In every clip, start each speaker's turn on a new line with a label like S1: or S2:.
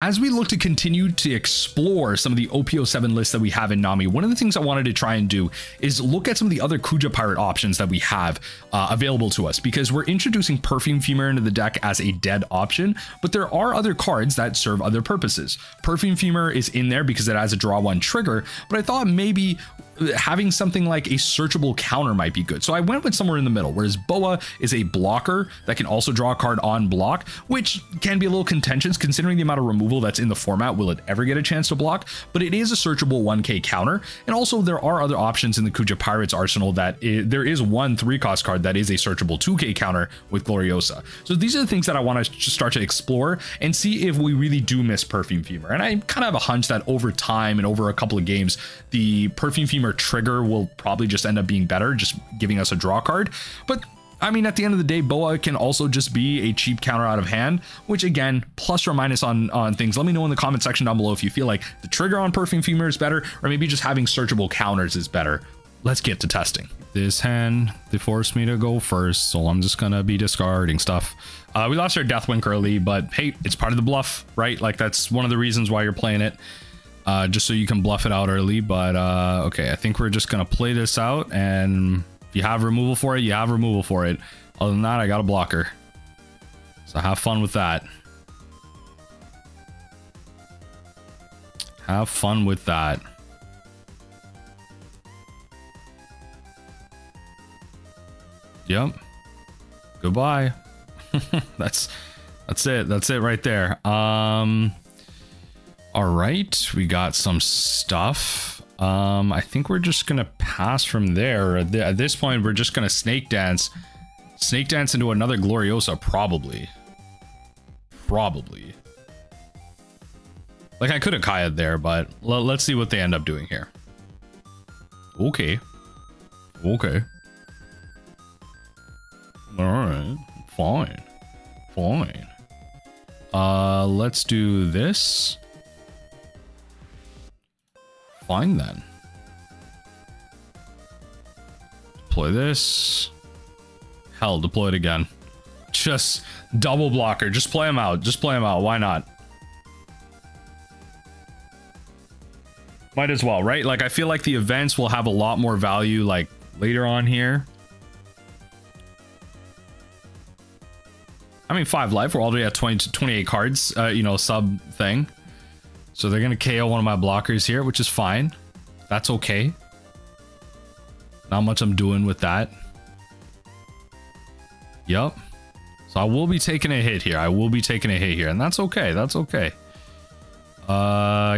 S1: As we look to continue to explore some of the OP07 lists that we have in Nami, one of the things I wanted to try and do is look at some of the other Kuja Pirate options that we have available to us, because we're introducing Perfume Femur into the deck as a dead option, but there are other cards that serve other purposes. Perfume Femur is in there because it has a draw one trigger, but I thought maybe having something like a searchable counter might be good. So I went with somewhere in the middle, whereas Boa is a blocker that can also draw a card on block, which can be a little contentious considering the amount of removal that's in the format. Will it ever get a chance to block? But it is a searchable 1k counter. And also there are other options in the Kuja Pirates arsenal there is one 3-cost card that is a searchable 2k counter with Gloriosa. So these are the things that I want to start to explore and see if we really do miss Perfume Femur. And I kind of have a hunch that over time and over a couple of games, the Perfume Femur trigger will probably just end up being better, just giving us a draw card. But I mean, at the end of the day, Boa can also just be a cheap counter out of hand, which again, plus or minus on things. Let me know in the comment section down below if you feel like the trigger on Perfume Femur is better, or maybe just having searchable counters is better. Let's get to testing. This hand, they forced me to go first, so I'm just gonna be discarding stuff. We lost our Deathwink early, but hey, it's part of the bluff, right? Like, that's one of the reasons why you're playing it. Just so you can bluff it out early. But okay, I think we're just gonna play this out, and if you have removal for it, you have removal for it. Other than that, I got a blocker, so have fun with that. Have fun with that. Yep, goodbye. that's it right there. All right, we got some stuff. I think we're just gonna pass from there. At this point, we're just gonna snake dance into another Gloriosa, probably. Like, I could have Kaya'd there, but let's see what they end up doing here. Okay. All right, fine. Let's do this. Fine then. Deploy this. Hell, deploy it again. Just double blocker. Just play him out. Why not? Might as well, right? Like, I feel like the events will have a lot more value, like, later on here. I mean, 5 life. We're already at 28 cards, you know, sub thing. So they're going to KO one of my blockers here, which is fine. That's okay. Not much I'm doing with that. Yup. So I will be taking a hit here. And that's okay.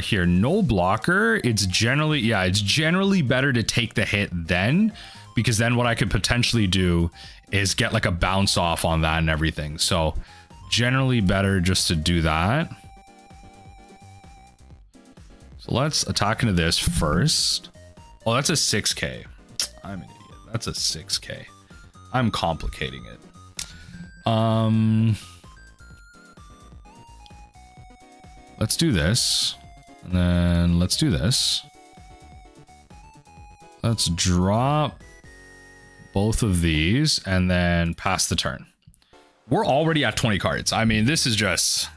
S1: Here, no blocker. It's generally better to take the hit then, because then what I could potentially do is get like a bounce off on that and everything. So generally better just to do that. So let's attack into this first. Oh, that's a 6k. I'm an idiot. That's a 6k. I'm complicating it. Let's do this. And then let's do this. Let's drop both of these and then pass the turn. We're already at 20 cards. I mean, this is just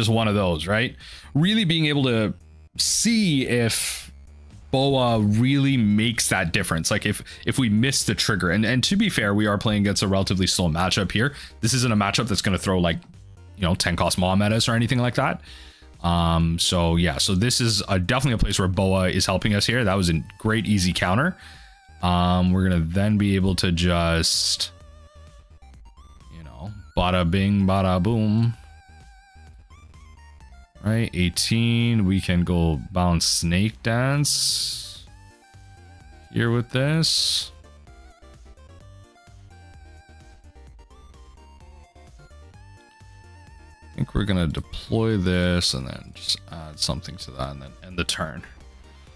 S1: one of those, right? Really being able to see if Boa really makes that difference. Like, if we miss the trigger, and to be fair, we are playing against a relatively slow matchup here. This isn't a matchup that's going to throw, like, you know, 10 cost Maw at us or anything like that. So yeah, so this is definitely a place where Boa is helping us here. That was a great easy counter. We're gonna then be able to just, you know, bada bing bada boom, right? 18. We can go bounce snake dance here with this. I think we're gonna deploy this and then just add something to that and then end the turn.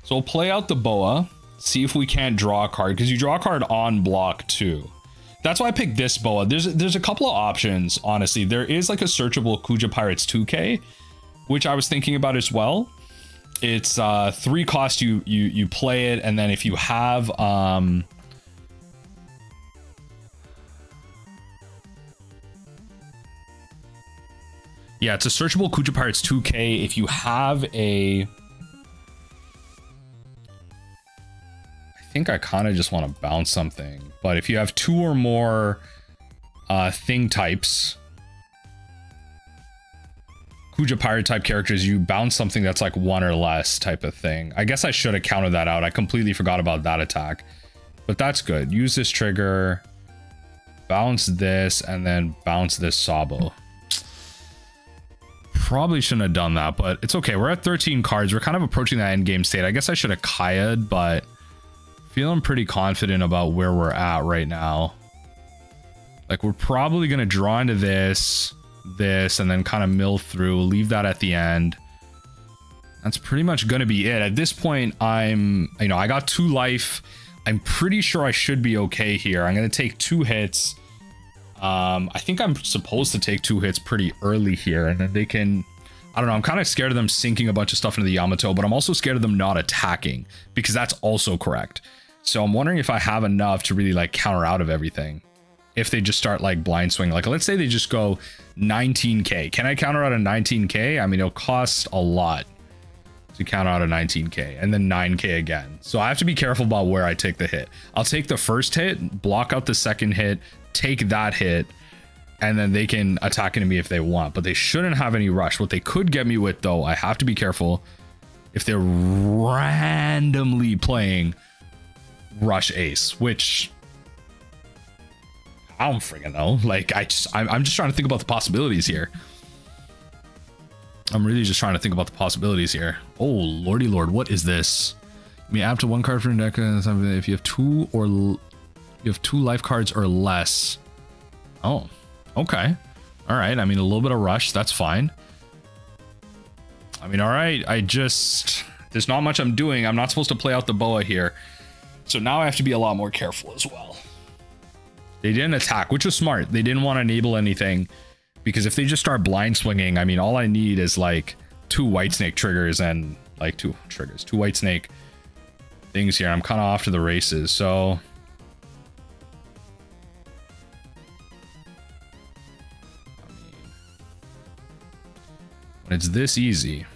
S1: So we'll play out the Boa, see if we can't draw a card, because you draw a card on block too. That's why I picked this Boa. There's a couple of options, honestly. There is like a searchable Kuja Pirates 2k, which I was thinking about as well. It's 3 cost, you play it, and then if you have Yeah, it's a searchable Kuja Pirates 2K. If you have a... I think I kind of just want to bounce something. But if you have 2 or more thing types, Kuja Pirate type characters, you bounce something that's like 1 or less type of thing. I guess I should have counted that out. I completely forgot about that attack. But that's good. Use this trigger, bounce this, and then bounce this Sabo. Probably shouldn't have done that, but it's okay. We're at 13 cards. We're kind of approaching that end game state. I guess I should have Kaya'd, but feeling pretty confident about where we're at right now. Like, we're probably going to draw into this, and then kind of mill through, leave that at the end. That's pretty much going to be it. At this point, I got 2 life. I'm pretty sure I should be okay here. I'm going to take 2 hits. I think I'm supposed to take 2 hits pretty early here, and then they can... I don't know, I'm kind of scared of them sinking a bunch of stuff into the Yamato, but I'm also scared of them not attacking, because that's also correct. So I'm wondering if I have enough to really, like, counter out of everything. If they just start, like, blind swing. Like, let's say they just go 19k. Can I counter out a 19k? I mean, it'll cost a lot to counter out a 19k, and then 9k again. So I have to be careful about where I take the hit. I'll take the first hit, block out the second hit, take that hit, and then they can attack into me if they want, but they shouldn't have any rush. What they could get me with, though, I have to be careful if they're randomly playing rush ace, which I don't freaking know. Like, I'm just trying to think about the possibilities here. I'm really just trying to think about the possibilities here. Oh, lordy lord, what is this? I mean, add to 1 card for your deck. If you have 2 or you have 2 life cards or less. Oh, okay. All right. I mean, a little bit of rush. That's fine. I mean, all right. There's not much I'm doing. I'm not supposed to play out the boa here. So now I have to be a lot more careful as well. They didn't attack, which was smart. They didn't want to enable anything. Because if they just start blind swinging, I mean, all I need is like 2 white snake triggers and like 2 white snake things here. I'm kind of off to the races. So I mean, when it's this easy,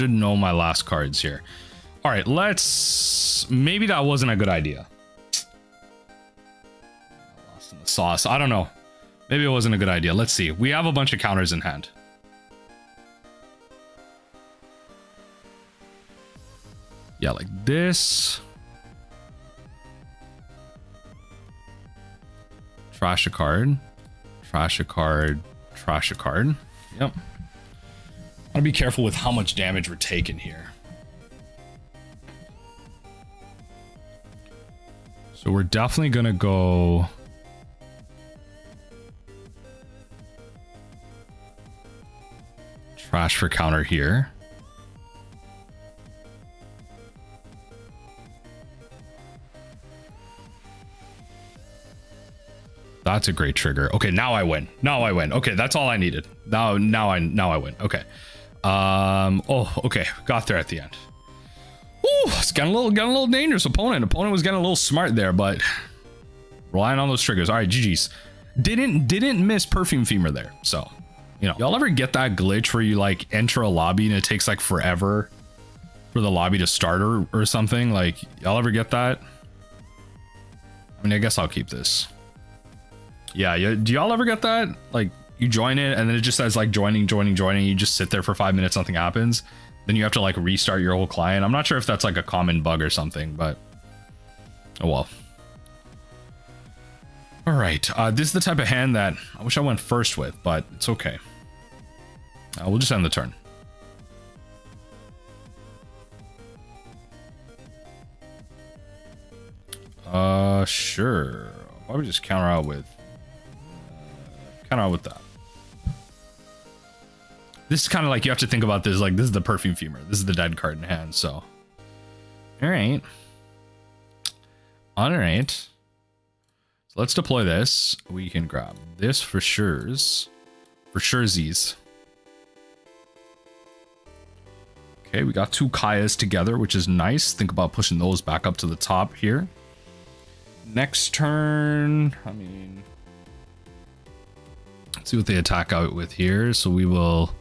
S1: should know my last cards here. All right, maybe that wasn't a good idea. Lost in the sauce. I don't know. Maybe it wasn't a good idea. Let's see. We have a bunch of counters in hand. Yeah, like this. Trash a card. Trash a card. Trash a card. Yep. I want to be careful with how much damage we're taking here. So we're definitely going to go... trash for counter here. That's a great trigger. Okay, now I win. Now I win. Okay, that's all I needed. Now I win. Okay. Oh, okay. Got there at the end. Ooh, it's getting a little dangerous. Opponent was getting a little smart there, but relying on those triggers. All right, GG's. Didn't miss Perfume Femur there. So, you know, y'all ever get that glitch where you like enter a lobby and it takes like forever for the lobby to start or something? Like, y'all ever get that? I mean, I guess I'll keep this. Yeah, do y'all ever get that? Like, you join it and then it just says like joining. You just sit there for 5 minutes, nothing happens. Then you have to like restart your whole client. I'm not sure if that's like a common bug or something, but oh well. All right, this is the type of hand that I wish I went first with, but it's okay. We'll just end the turn. Sure. I'll probably just counter out with that. This is kind of like, you have to think about this like this is the Perfume Femur. This is the dead card in hand, so. All right. So let's deploy this. We can grab this for sure's. For surezies. Okay, we got 2 Kayas together, which is nice. Think about pushing those back up to the top here. Next turn, I mean, let's see what they attack out with here. So we will,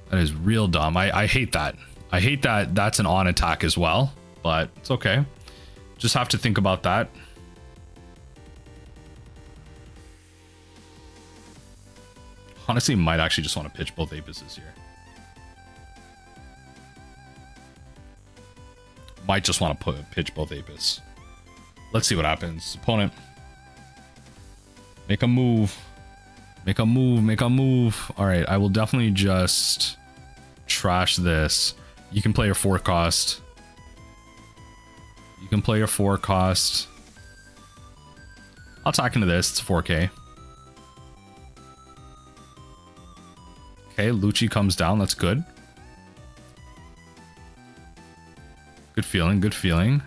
S1: that is real dumb. I hate that. I hate that that's an on attack as well, but it's okay. Just have to think about that. Honestly, might actually just want to pitch both Apises here. Might just want to pitch both Apis. Let's see what happens. Opponent. Make a move. Make a move. Make a move. All right, I will definitely just trash this. You can play your 4 cost. You can play your 4 cost. I'll attack into this. It's 4K. Okay, Lucci comes down. That's good. Good feeling. Good feeling.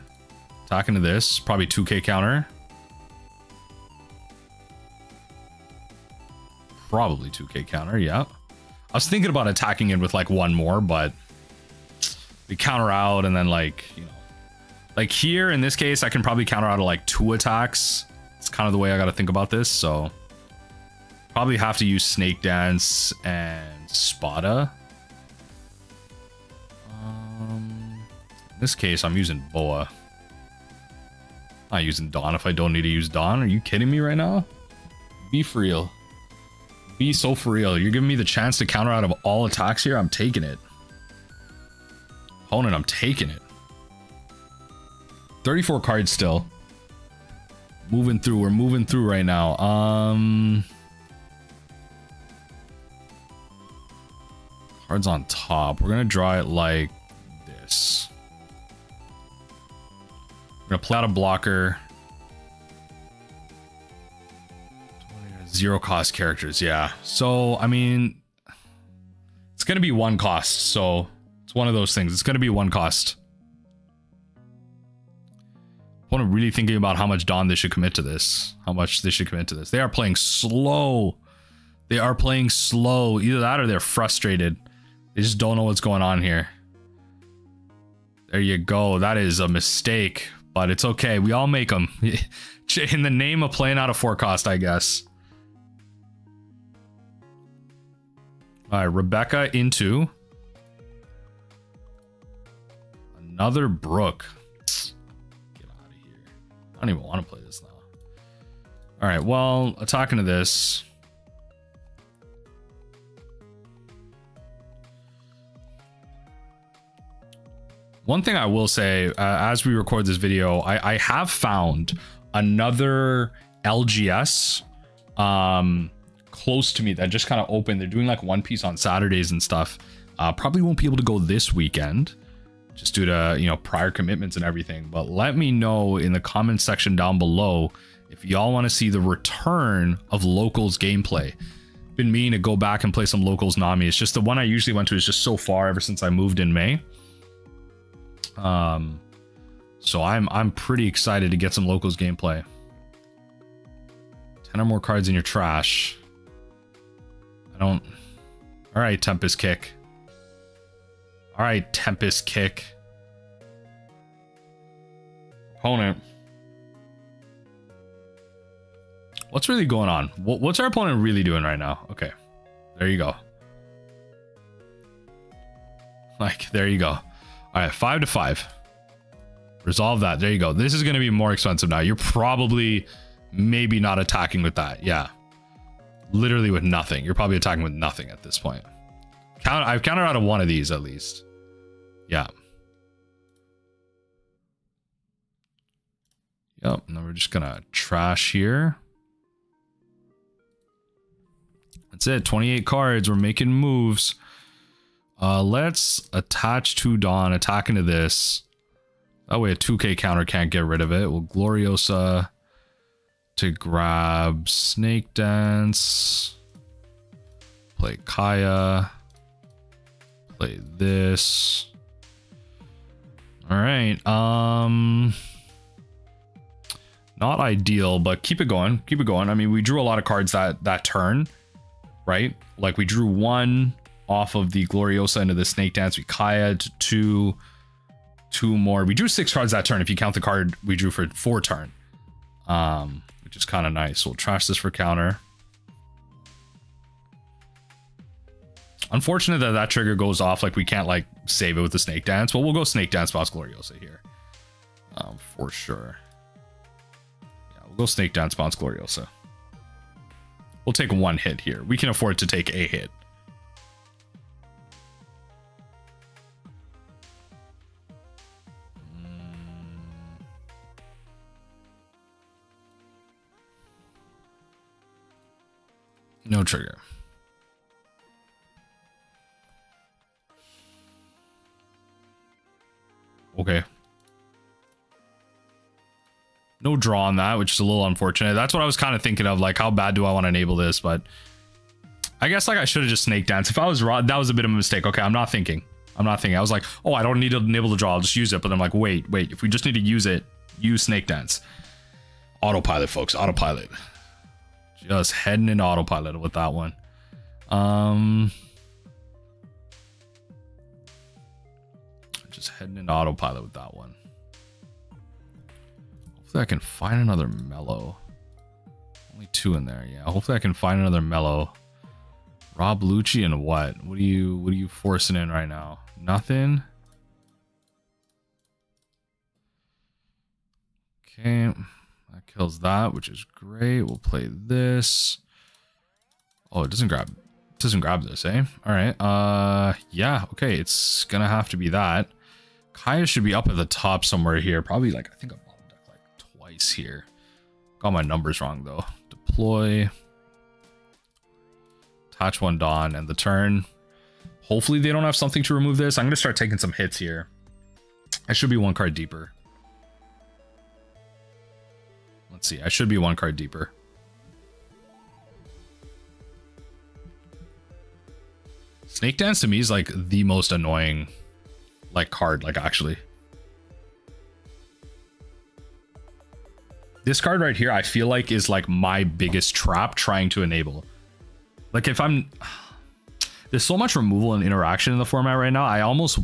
S1: Attacking to this. Probably 2K counter. Probably 2K counter. Yeah. I was thinking about attacking it with like 1 more, but we counter out and then like, you know, like here in this case, I can probably counter out of like 2 attacks. It's kind of the way I got to think about this. So probably have to use Snake Dance and Spada. In this case, I'm using Boa. I'm not using Dawn if I don't need to use Dawn. Are you kidding me right now? Be for real. Be so for real. You're giving me the chance to counter out of all attacks here? I'm taking it. Opponent, I'm taking it. 34 cards still. Moving through. We're moving through right now. Cards on top. We're gonna draw it like this. We're gonna play out a blocker. 0 cost characters, yeah. So I mean, it's gonna be 1 cost. So it's one of those things. It's gonna be 1 cost. I want to really thinking about how much Dawn they should commit to this. How much they should commit to this. They are playing slow. They are playing slow. Either that or they're frustrated. They just don't know what's going on here. There you go. That is a mistake, but it's okay. We all make them. In the name of playing out of 4 cost, I guess. All right, Rebecca into another Brook. Get out of here. I don't even want to play this now. All right, well, attacking to this. One thing I will say, as we record this video, I have found another LGS close to me that just kind of opened. They're doing like One Piece on Saturdays and stuff. Probably won't be able to go this weekend just due to, you know, prior commitments and everything. But let me know in the comments section down below if y'all want to see the return of Locals gameplay. Been meaning to go back and play some Locals Nami. It's just the one I usually went to is just so far ever since I moved in May. So I'm pretty excited to get some Locals gameplay. 10 or more cards in your trash. I don't. All right, Tempest Kick. All right, Tempest Kick. Opponent. What's really going on? What's our opponent really doing right now? Okay, there you go. Like, there you go. All right, 5 to 5. Resolve that. There you go. This is going to be more expensive now. You're probably maybe not attacking with that. Yeah. Literally with nothing. You're probably attacking with nothing at this point. I've countered out of one of these at least. Yeah. Yep. And then we're just going to trash here. That's it. 28 cards. We're making moves. Let's attach to Dawn. Attack into this. That way a 2K counter can't get rid of it. We'll Gloriosa to grab Snake Dance. Play Kaya. Play this. All right. Not Not ideal, but keep it going. Keep it going. I mean, we drew a lot of cards that turn, right? Like we drew 1 off of the Gloriosa into the Snake Dance. We Kaya to 2 more. We drew 6 cards that turn if you count the card we drew for 4 turn. Which is kind of nice. We'll trash this for counter. Unfortunate that that trigger goes off. Like we can't like save it with the Snake Dance, but we'll go Snake Dance Boss Gloriosa here. For sure. Yeah, we'll go Snake Dance Boss Gloriosa. We'll take 1 hit here. We can afford to take a hit. No trigger. Okay. No draw on that, which is a little unfortunate. That's what I was kind of thinking of, like, how bad do I want to enable this? But I guess like I should have just Snake Dance. If I was raw, that was a bit of a mistake. Okay, I'm not thinking. I was like, oh, I don't need to enable the draw. I'll just use it. But I'm like, wait. If we just need to use it, use Snake Dance. Autopilot, folks. Autopilot. Just heading into autopilot with that one. Just heading into autopilot with that one. Hopefully I can find another mellow. Only 2 in there. Yeah, hopefully I can find another mellow. Rob Lucci and what? What are you forcing in right now? Nothing. Okay. That kills that, which is great. We'll play this. Oh, it doesn't grab this, eh? All right. Yeah, okay. It's gonna have to be that. Kaya should be up at the top somewhere here. Probably like, I think I bottom deck like twice here. Got my numbers wrong though. Deploy. Attach 1 Dawn and the turn. Hopefully they don't have something to remove this. I'm gonna start taking some hits here. I should be 1 card deeper. Let's see. I should be 1 card deeper. Snake Dance to me is like the most annoying like card, like actually. This card right here, I feel like is like my biggest trap trying to enable. Like if there's so much removal and interaction in the format right now, I almost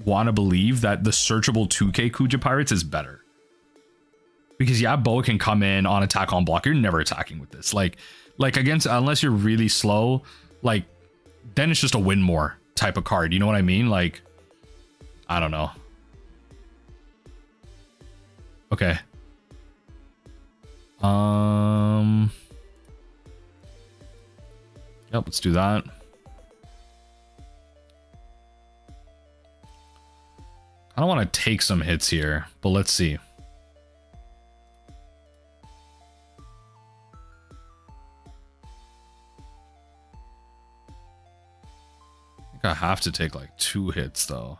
S1: want to believe that the searchable 2K Kuja Pirates is better. Because yeah, Bo can come in on attack on block. You're never attacking with this. Like against, unless you're really slow, like then it's just a win more type of card. You know what I mean? Like, I don't know. Okay. Yep, let's do that. I don't want to take some hits here, but let's see. I have to take like 2 hits though.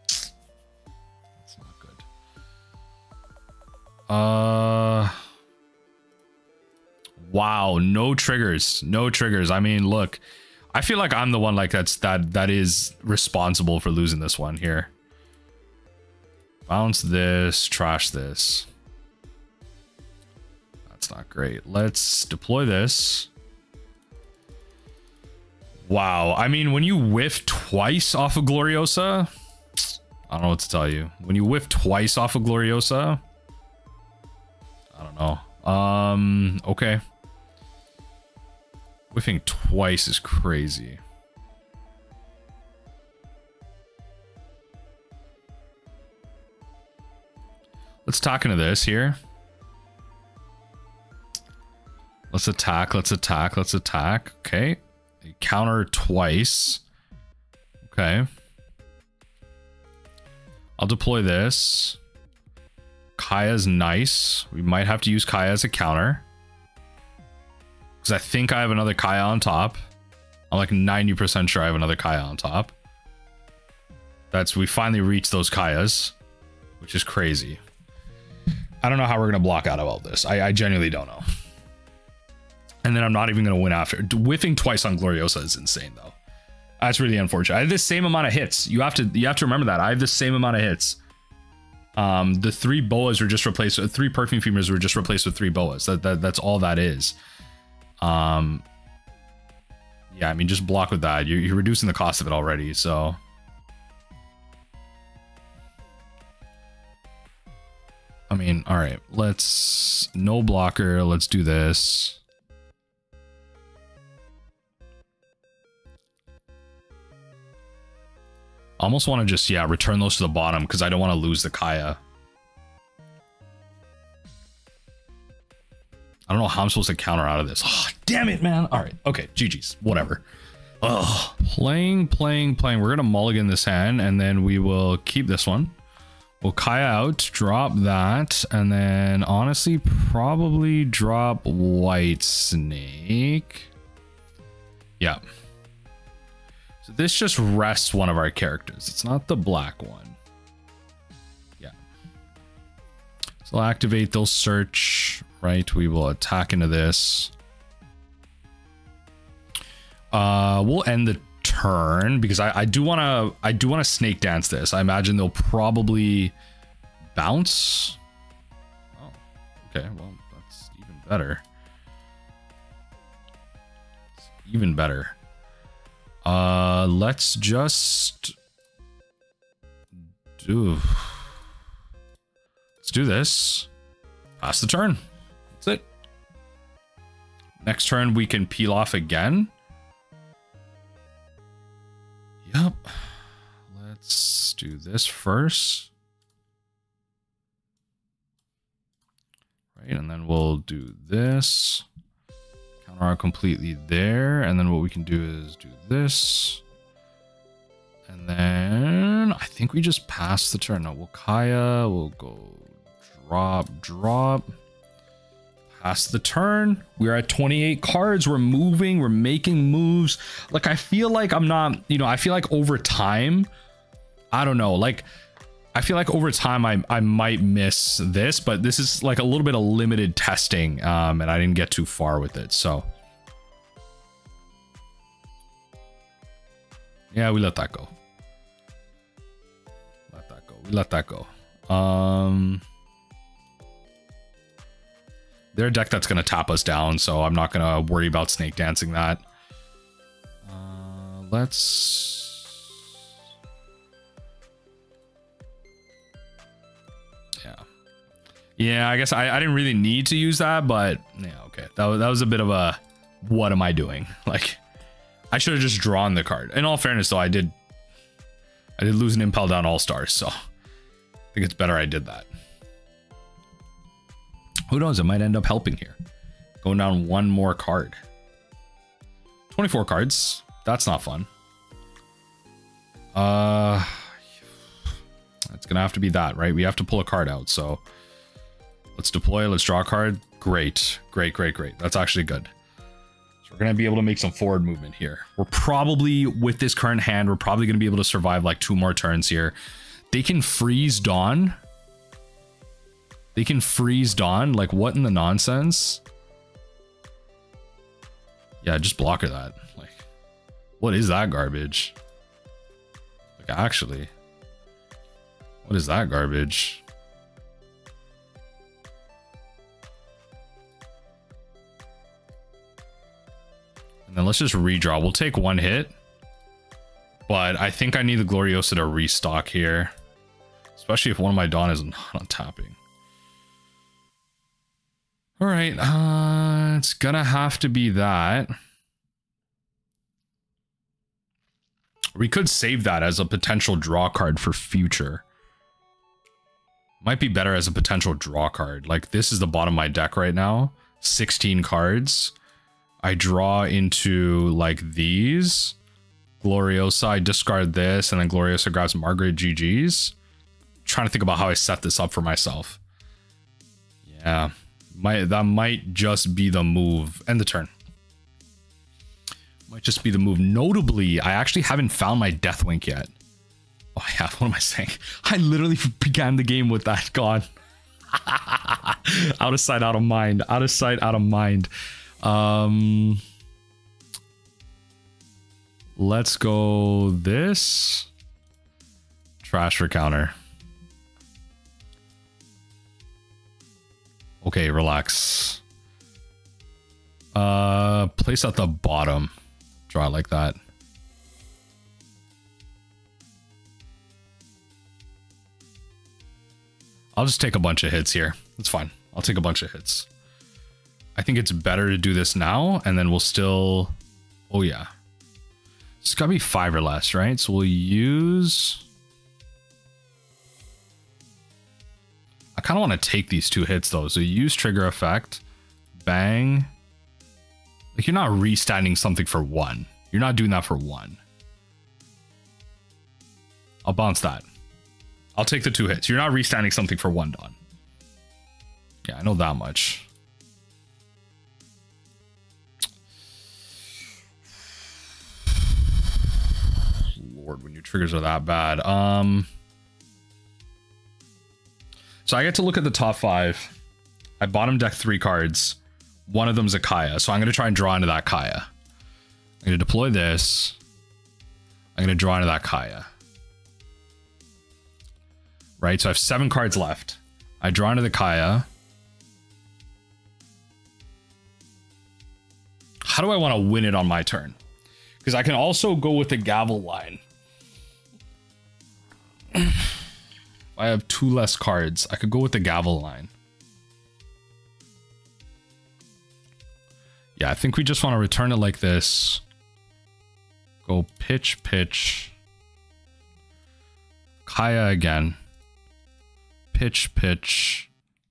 S1: That's not good. Wow, no triggers. No triggers. I mean, look, I feel like I'm the one like that is responsible for losing this one here. Bounce this, trash this. That's not great. Let's deploy this. Wow, I mean, when you whiff twice off of Gloriosa, I don't know what to tell you. When you whiff twice off of Gloriosa, I don't know. Okay. Whiffing twice is crazy. Let's talk into this here. Let's attack, let's attack, let's attack. Okay. Counter twice. Okay. I'll deploy this. Kaya's nice. We might have to use Kaya as a counter. Because I think I have another Kaya on top. I'm like 90% sure I have another Kaya on top. We finally reached those Kayas, which is crazy. I don't know how we're going to block out of all this. I genuinely don't know. And then I'm not even going to win after. Whiffing twice on Gloriosa is insane, though. That's really unfortunate. I have the same amount of hits. You have to remember that. I have the same amount of hits. The 3 boas were just replaced with 3 perfume femurs were just replaced with 3 boas. That's all that is. Yeah, I mean, just block with that. You're reducing the cost of it already, so. I mean, all right, let's no blocker. Let's do this. Almost want to just, yeah, return those to the bottom because I don't want to lose the Kaya. I don't know how I'm supposed to counter out of this. Oh, damn it, man. All right. Okay. GG's. Whatever. Oh, playing. We're going to mulligan this hand and then we will keep this one. We'll Kaya out, drop that, and then honestly, probably drop White Snake. Yeah. So this just rests one of our characters. It's not the black one. Yeah. So I'll activate those search. Right, we will attack into this. We'll end the turn because I do want to snake dance this. I imagine they'll probably bounce. Oh, okay, well that's even better. It's even better. Let's just do. Let's do this. Pass the turn. That's it. Next turn we can peel off again. Yep. Let's do this first. Right, and then we'll do this. Counter art completely there. And then what we can do is do this. And then I think we just pass the turn. No, we'll Kaya. We'll go drop. Pass the turn. We're at 28 cards. We're moving. We're making moves. Like, I feel like I'm not, I feel like over time, I don't know. Like, I feel like over time I might miss this, but this is like a little bit of limited testing. And I didn't get too far with it. So yeah, we let that go. We let that go. They're a deck that's going to tap us down, so I'm not going to worry about snake dancing that. Let's... Yeah, I guess I didn't really need to use that, but yeah, okay. That was a bit of a, what am I doing? Like, I should have just drawn the card. In all fairness, though, I did lose an Impel Down All-Stars, so I think it's better I did that. Who knows? It might end up helping here. Going down one more card. 24 cards. That's not fun. It's gonna have to be that, right? We have to pull a card out. So let's deploy. Let's draw a card. Great. That's actually good. So we're gonna be able to make some forward movement here. We're probably, with this current hand, we're probably gonna be able to survive like 2 more turns here. They can freeze Dawn. Like, what in the nonsense? Yeah, just block her that. Like, what is that garbage? Like, actually, what is that garbage? And then let's just redraw. We'll take 1 hit. But I think I need the Gloriosa to restock here. Especially if one of my Dawn is not on tapping. All right, it's gonna have to be that. We could save that as a potential draw card for future. Might be better as a potential draw card. Like, this is the bottom of my deck right now. 16 cards. I draw into, like, these. Gloriosa, I discard this, and then Gloriosa grabs Margaret. GG's. Trying to think about how I set this up for myself. Yeah. That might just be the move. End the turn. Might just be the move. Notably, I actually haven't found my Deathwink yet. Oh, I have. What am I saying? I literally began the game with that gone. Out of sight, out of mind. Out of sight, out of mind. Let's go this. Trash for counter. Okay, relax. Place at the bottom. Draw it like that. I'll just take a bunch of hits here. That's fine. I'll take a bunch of hits. I think it's better to do this now, and then we'll still... Oh, yeah. It's gotta be 5 or less, right? So we'll use... I kind of want to take these 2 hits, though. So use trigger effect. Bang. Like, you're not restanding something for 1. You're not doing that for 1. I'll bounce that. I'll take the 2 hits. You're not restanding something for 1, Don. Yeah, I know that much. Lord, when your triggers are that bad. So I get to look at the top 5. I bottom deck 3 cards. One of them's a Kaya. So I'm going to try and draw into that Kaya. I'm going to deploy this. I'm going to draw into that Kaya. Right, so I have 7 cards left. I draw into the Kaya. How do I want to win it on my turn? Because I can also go with the gavel line. I have 2 less cards. I could go with the gavel line. Yeah, I think we just want to return it like this. Go pitch, pitch. Kaya again. Pitch, pitch.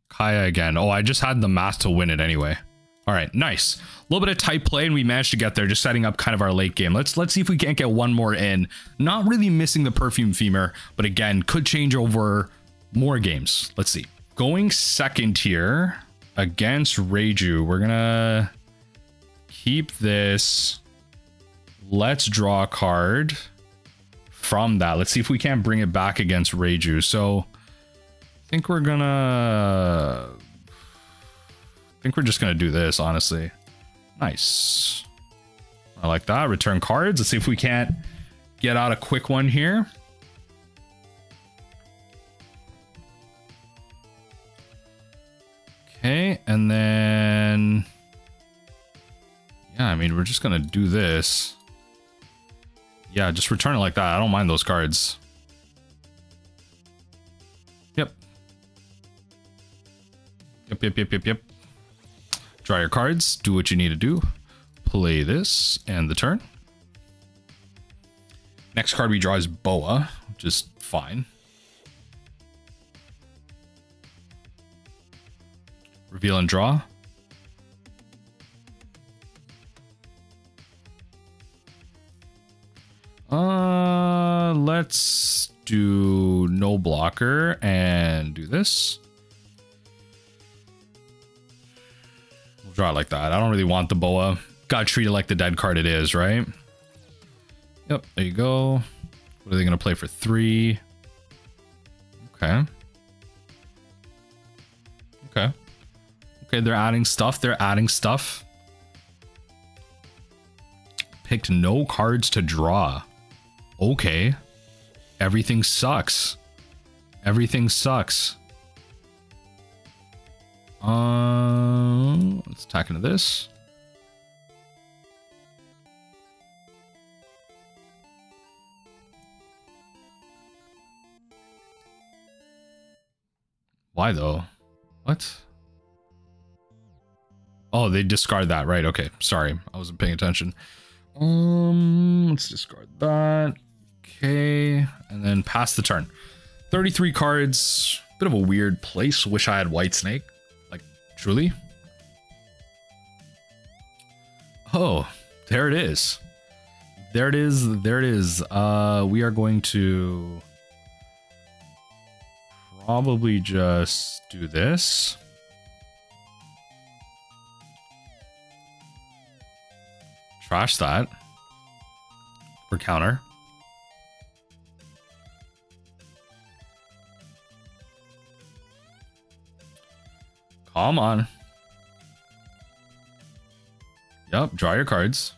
S1: Kaya again. Oh, I just had the math to win it anyway. All right, nice. A little bit of tight play, and we managed to get there, just setting up kind of our late game. Let's see if we can't get one more in. Not really missing the Perfume Femur, but again, could change over more games. Let's see. Going second here against Reiju. We're gonna keep this. Let's draw a card from that. Let's see if we can't bring it back against Reiju. So I think we're gonna... I think we're just gonna do this, honestly. Nice. I like that. Return cards. Let's see if we can't get out a quick one here. Okay, and then... Yeah, I mean, we're just gonna do this. Yeah, just return it like that. I don't mind those cards. Yep. Yep. Draw your cards. Do what you need to do. Play this and the turn. Next card we draw is Boa, which is fine. Reveal and draw. Let's do no blocker and do this. We'll draw it like that. I don't really want the Boa. Gotta treat it like the dead card it is, right? Yep, there you go. What are they gonna play for 3? Okay. Okay, they're adding stuff. Picked no cards to draw. Okay. Everything sucks. Let's attack into this. Why though? What? Oh, they discard that, right? Okay, sorry, I wasn't paying attention. Let's discard that. Okay, and then pass the turn. 33 cards. Bit of a weird place. Wish I had White Snake. Like, truly. Oh, there it is. There it is. We are going to probably just do this. Trash that. For counter. Come on. Yep, draw your cards.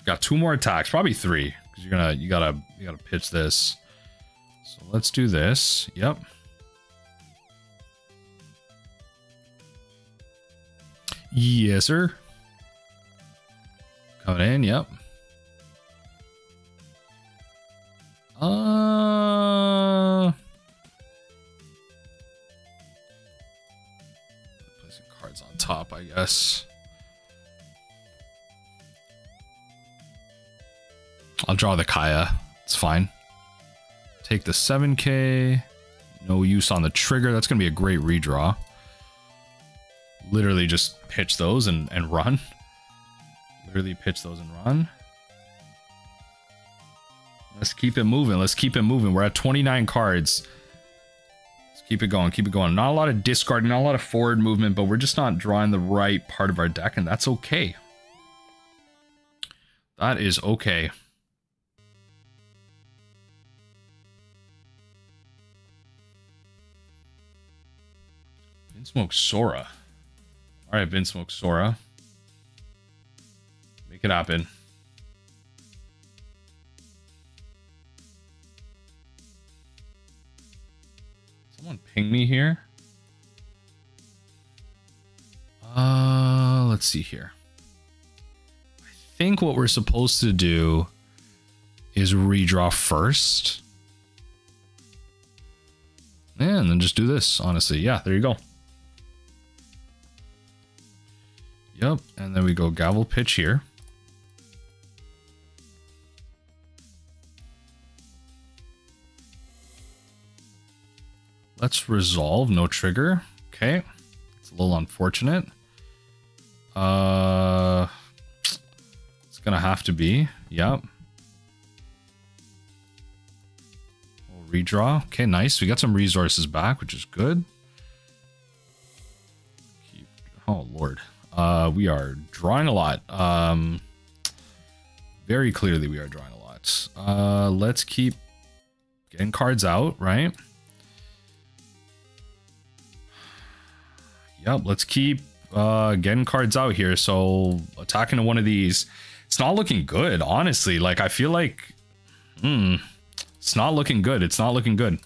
S1: Got 2 more attacks, probably 3, because you gotta pitch this. So let's do this. Yep. Yes, sir. Coming in, yep. Placing cards on top, I guess. I'll draw the Kaya. It's fine. Take the 7K. No use on the trigger. That's going to be a great redraw. Literally just pitch those and run. Literally pitch those and run. Let's keep it moving. Let's keep it moving. We're at 29 cards. Let's keep it going. Keep it going. Not a lot of discarding, not a lot of forward movement, but we're just not drawing the right part of our deck, and that's okay. That is okay. Vinsmoke Sora. All right, Vinsmoke Sora. Make it happen. Someone ping me here. Let's see here. I think what we're supposed to do is redraw first. And then just do this, honestly. Yeah, there you go. Yep, and then we go gavel pitch here. Let's resolve, no trigger. Okay, it's a little unfortunate. It's gonna have to be, yep. We'll redraw. Okay, nice. We got some resources back, which is good. Oh, Lord. We are drawing a lot. Very clearly we are drawing a lot. Let's keep getting cards out, right? Yep, let's keep getting cards out here. So attacking to one of these. It's not looking good, honestly. Like, I feel like it's not looking good. It's not looking good.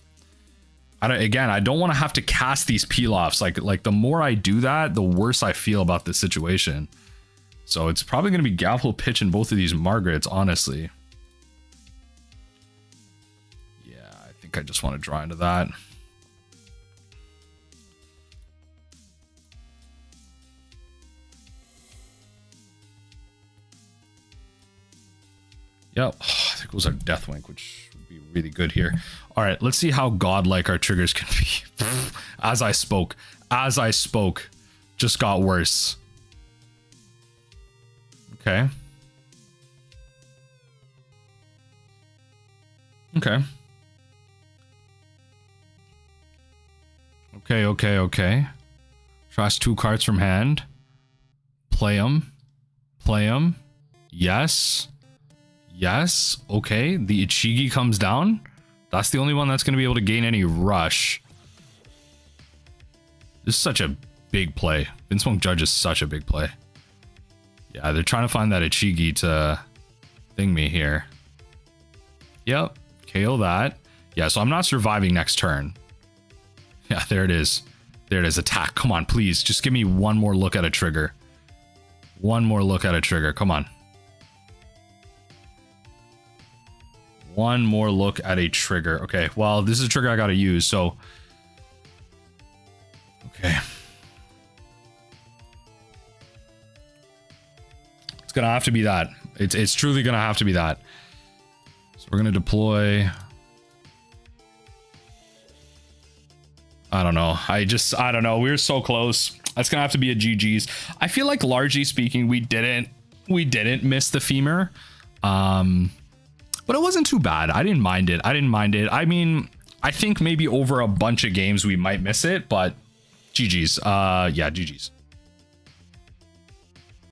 S1: Again, I don't want to have to cast these peel-offs. Like the more I do that, the worse I feel about this situation. So it's probably going to be gavel pitch in both of these Margarets, honestly. Yeah, I think I just want to draw into that. Yep, I think it was our Deathwink, which would be really good here. All right, let's see how godlike our triggers can be. As I spoke, just got worse. Okay. Okay. Okay. Trash 2 cards from hand. Play them. Yes. Okay, the Ichigi comes down. That's the only one that's going to be able to gain any rush. This is such a big play. Vinsmoke Judge is such a big play. Yeah, they're trying to find that Ichigi to thing me here. Yep, KO that. Yeah, so I'm not surviving next turn. Yeah, there it is. There it is. Attack. Come on, please. Just give me one more look at a trigger. One more look at a trigger. Come on. One more look at a trigger. Okay, well, this is a trigger I gotta use, so... Okay. It's gonna have to be that. It's truly gonna have to be that. So we're gonna deploy... I don't know. I don't know. We're so close. That's gonna have to be a GG's. I feel like, largely speaking, we didn't miss the femur. But it wasn't too bad. I didn't mind it. I mean, I think maybe over a bunch of games we might miss it, but GG's. Yeah, GG's.